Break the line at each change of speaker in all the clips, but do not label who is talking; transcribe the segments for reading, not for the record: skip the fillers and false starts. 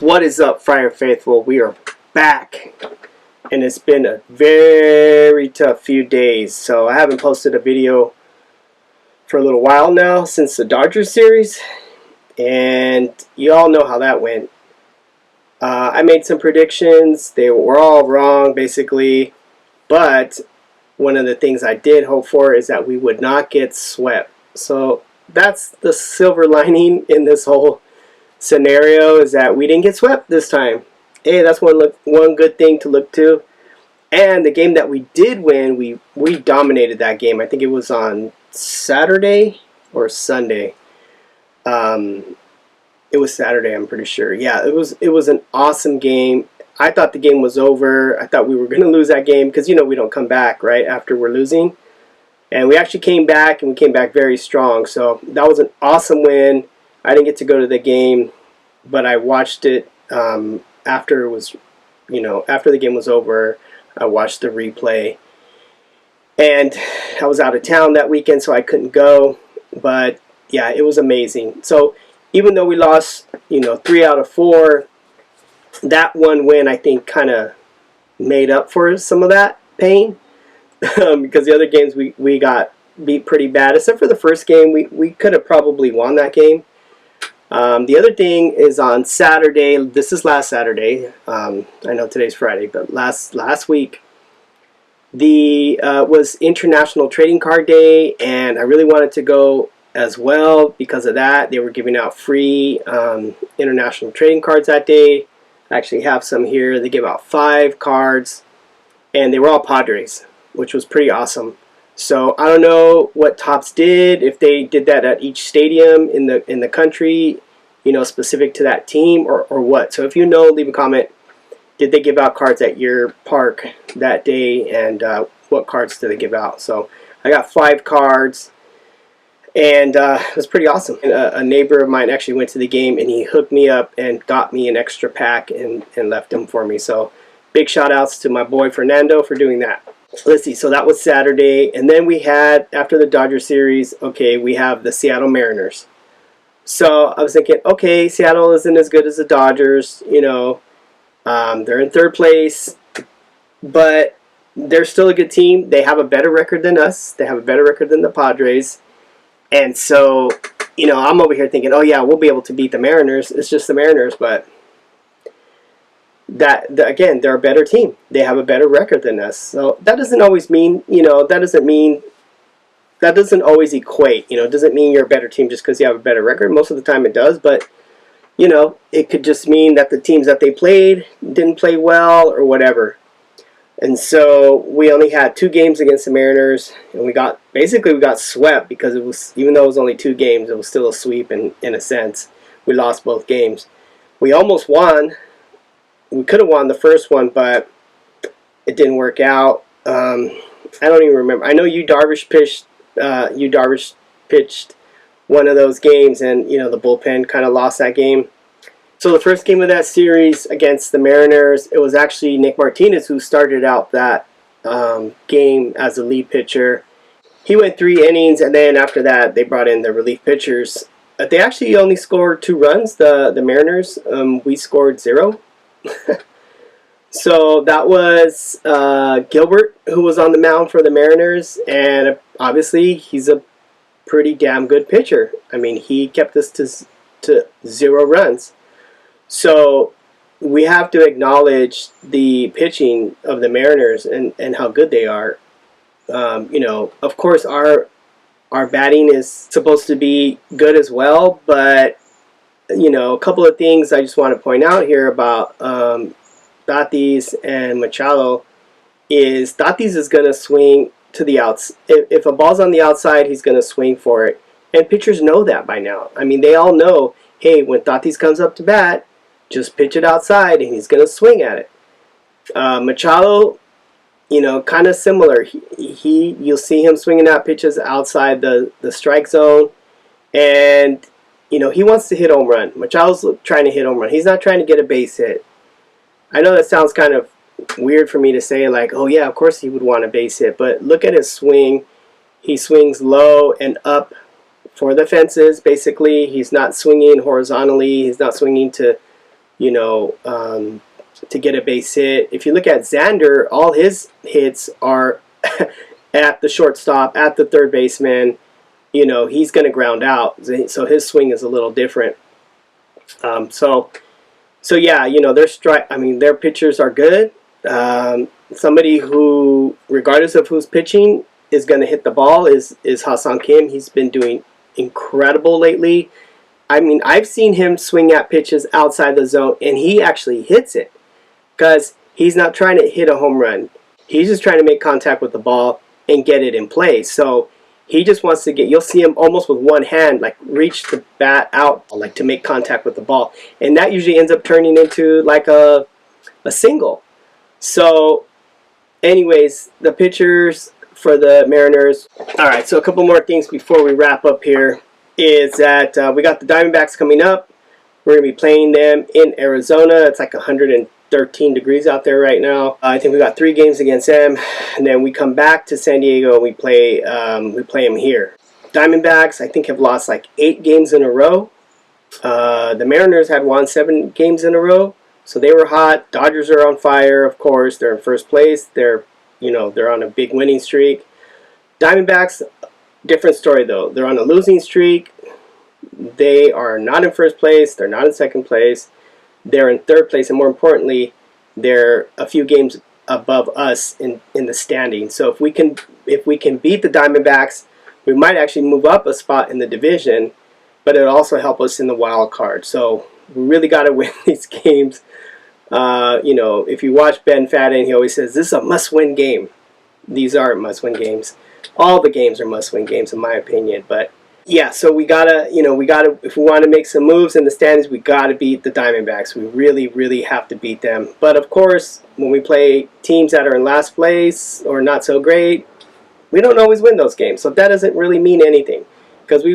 What is up, Friar Faithful? We are back, and it's been a very tough few days. So I haven't posted a video for a little while now since the Dodgers series, and you all know how that went. I made some predictions. They were all wrong, basically, but one of the things I did hope for is that we would not get swept. So that's the silver lining in this whole scenario, is that we didn't get swept this time. Hey, that's one good thing to look to. And the game that we did win, we dominated that game. I think it was on Saturday or Sunday. It was Saturday, I'm pretty sure. Yeah, it was an awesome game. I thought the game was over. I thought we were going to lose that game because, you know, we don't come back right after we're losing. And we actually came back, and we came back very strong. So that was an awesome win. I didn't get to go to the game, but I watched it after it was, you know, after the game was over. I watched the replay, and I was out of town that weekend, so I couldn't go. But yeah, it was amazing. So even though we lost, you know, 3 out of 4, that one win I think kind of made up for some of that pain because the other games we got beat pretty bad, except for the first game. We could have probably won that game. The other thing is on Saturday. This is last Saturday. I know today's Friday, but last week was International Trading Card Day, and I really wanted to go as well because of that. They were giving out free international trading cards that day. I actually have some here. They gave out 5 cards, and they were all Padres, which was pretty awesome. So I don't know what Topps did, if they did that at each stadium in the country, you know, specific to that team, or what. So if you know, leave a comment. Did they give out cards at your park that day, and what cards did they give out? So I got 5 cards, and it was pretty awesome. And a neighbor of mine actually went to the game, and he hooked me up and got me an extra pack and left them for me. So big shout outs to my boy Fernando for doing that. Let's see, so that was Saturday, and then we had, after the Dodger series, okay, we have the Seattle Mariners. So I was thinking, okay, Seattle isn't as good as the Dodgers, you know, they're in 3rd place, but they're still a good team. They have a better record than us. They have a better record than the Padres, and so, you know, I'm over here thinking, oh yeah, we'll be able to beat the Mariners. It's just the Mariners, but again, they're a better team. They have a better record than us. So that doesn't always mean, you know, that doesn't always equate. You know, it doesn't mean you're a better team just because you have a better record. Most of the time it does, but, you know, it could just mean that the teams that they played didn't play well or whatever. And so we only had 2 games against the Mariners, and we got swept because it was, even though it was only 2 games, it was still a sweep in a sense. We lost both games. We almost won. We could have won the first one, but it didn't work out. I don't even remember. I know Darvish pitched one of those games, and, you know, the bullpen kind of lost that game. So the first game of that series against the Mariners, it was actually Nick Martinez who started out that game as the lead pitcher. He went 3 innings, and then after that they brought in the relief pitchers. They actually only scored 2 runs, the Mariners. We scored 0. So that was Gilbert, who was on the mound for the Mariners, and obviously he's a pretty damn good pitcher. I mean, he kept us to 0 runs. So we have to acknowledge the pitching of the Mariners and how good they are. You know, of course our batting is supposed to be good as well, but, you know, a couple of things I just want to point out here about Tatis and Machado is Tatis is going to swing to the outs. If a ball's on the outside, he's going to swing for it. And pitchers know that by now. I mean, they all know, hey, when Tatis comes up to bat, just pitch it outside and he's going to swing at it. Machado, you know, kind of similar. You'll see him swinging at pitches outside the strike zone, and, you know, he wants to hit home run. Machado's trying to hit home run. He's not trying to get a base hit. I know that sounds kind of weird for me to say, like, oh yeah, of course he would want a base hit, but look at his swing. He swings low and up for the fences, basically. He's not swinging horizontally. He's not swinging to you know, to get a base hit. If you look at Xander, all his hits are at the shortstop, at the third baseman. You know, he's going to ground out, so his swing is a little different. So yeah, you know, their pitchers are good. Somebody who, regardless of who's pitching, is going to hit the ball is Ha-Seong Kim. He's been doing incredible lately. I mean, I've seen him swing at pitches outside the zone, and he actually hits it because he's not trying to hit a home run. He's just trying to make contact with the ball and get it in play. So he just wants to you'll see him almost with one hand, like reach the bat out, like to make contact with the ball. And that usually ends up turning into like a single. So anyways, the pitchers for the Mariners. All right, so a couple more things before we wrap up here is that we got the Diamondbacks coming up. We're going to be playing them in Arizona. It's like 113 degrees out there right now. I think we got 3 games against them, and then we come back to San Diego and we play them here. Diamondbacks, I think, have lost like 8 games in a row. The Mariners had won 7 games in a row, so they were hot. Dodgers are on fire, of course. They're in first place. They're on a big winning streak. Diamondbacks, different story though. They're on a losing streak. They are not in first place. They're not in second place. They're in third place, and more importantly, they're a few games above us in the standings. So if we can beat the Diamondbacks, we might actually move up a spot in the division, but it'll also help us in the wild card. So we really got to win these games. If you watch Ben Fadden, he always says this is a must-win game. These are must-win games. All the games are must-win games, in my opinion. But yeah, so we gotta, if we want to make some moves in the standings, we gotta beat the Diamondbacks. We really, really have to beat them. But of course, when we play teams that are in last place or not so great, we don't always win those games. So that doesn't really mean anything, because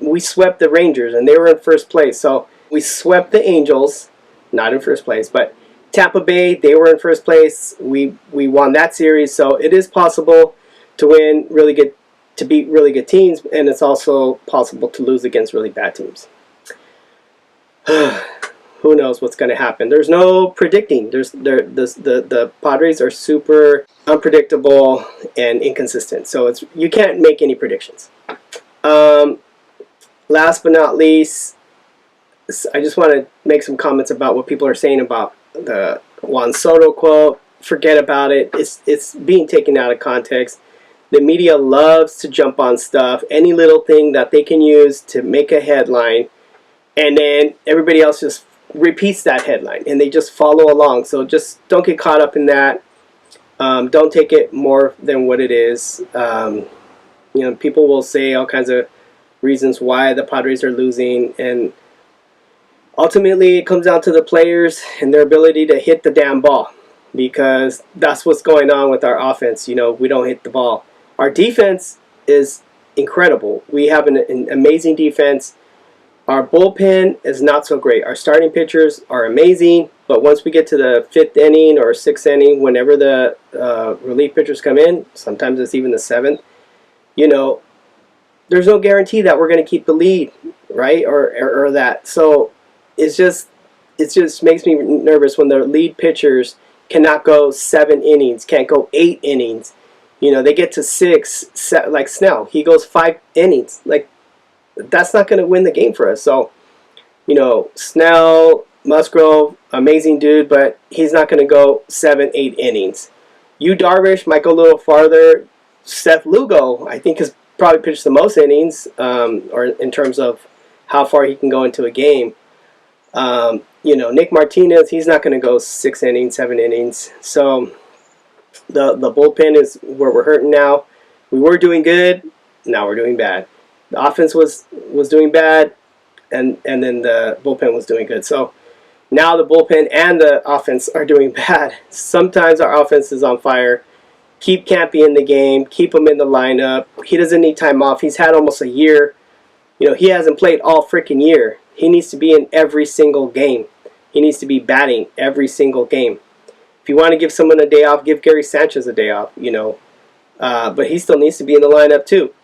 we swept the Rangers and they were in first place. So we swept the Angels, not in first place, but Tampa Bay, they were in first place. We won that series, so it is possible to win to beat really good teams, and it's also possible to lose against really bad teams. Who knows what's going to happen? There's no predicting. The Padres are super unpredictable and inconsistent, so you can't make any predictions. Last but not least, I just want to make some comments about what people are saying about the Juan Soto quote. Forget about it. It's being taken out of context. The media loves to jump on stuff, any little thing that they can use to make a headline, and then everybody else just repeats that headline, and they just follow along. So just don't get caught up in that. Don't take it more than what it is. People will say all kinds of reasons why the Padres are losing, and ultimately it comes down to the players and their ability to hit the damn ball, because that's what's going on with our offense. We don't hit the ball. Our defense is incredible. We have an amazing defense. Our bullpen is not so great. Our starting pitchers are amazing, but once we get to the 5th inning or 6th inning, whenever the relief pitchers come in, sometimes it's even the 7th, there's no guarantee that we're going to keep the lead, right? Or that. So it just makes me nervous when the lead pitchers cannot go 7 innings, can't go 8 innings. They get to 6, like Snell. He goes 5 innings. Like, that's not going to win the game for us. So, Snell, Musgrove, amazing dude, but he's not going to go 7, 8 innings. Darvish might go a little farther. Seth Lugo, I think, has probably pitched the most innings, or in terms of how far he can go into a game. Nick Martinez, he's not going to go 6 innings, 7 innings. So the bullpen is where we're hurting now. We were doing good, now we're doing bad. The offense was doing bad, and then the bullpen was doing good. So now the bullpen and the offense are doing bad. Sometimes our offense is on fire. Keep Campy in the game. Keep him in the lineup. He doesn't need time off. He's had almost a year. He hasn't played all freaking year. He needs to be in every single game. He needs to be batting every single game. If you want to give someone a day off, give Gary Sanchez a day off, but he still needs to be in the lineup too.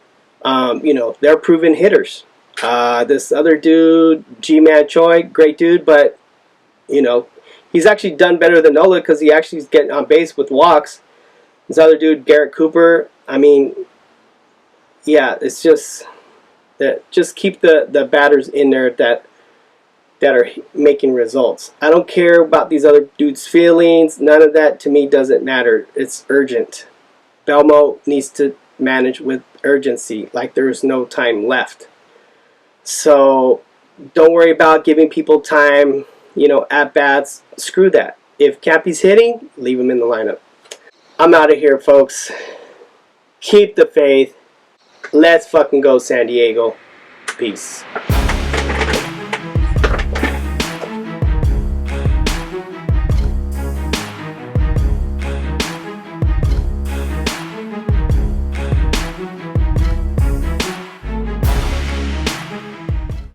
They're proven hitters. This other dude, G-Man Choi, great dude, but You know, he's actually done better than Nola because he actually is getting on base with walks. This other dude, Garrett Cooper, I mean, yeah, it's just that just keep the batters in there that are making results. I don't care about these other dudes' feelings. None of that to me doesn't matter. It's urgent. Belmo needs to manage with urgency, like there's no time left. So don't worry about giving people time, you know, at bats. Screw that. If Cappy's hitting, leave him in the lineup. I'm out of here, folks. Keep the faith. Let's fucking go, San Diego. Peace.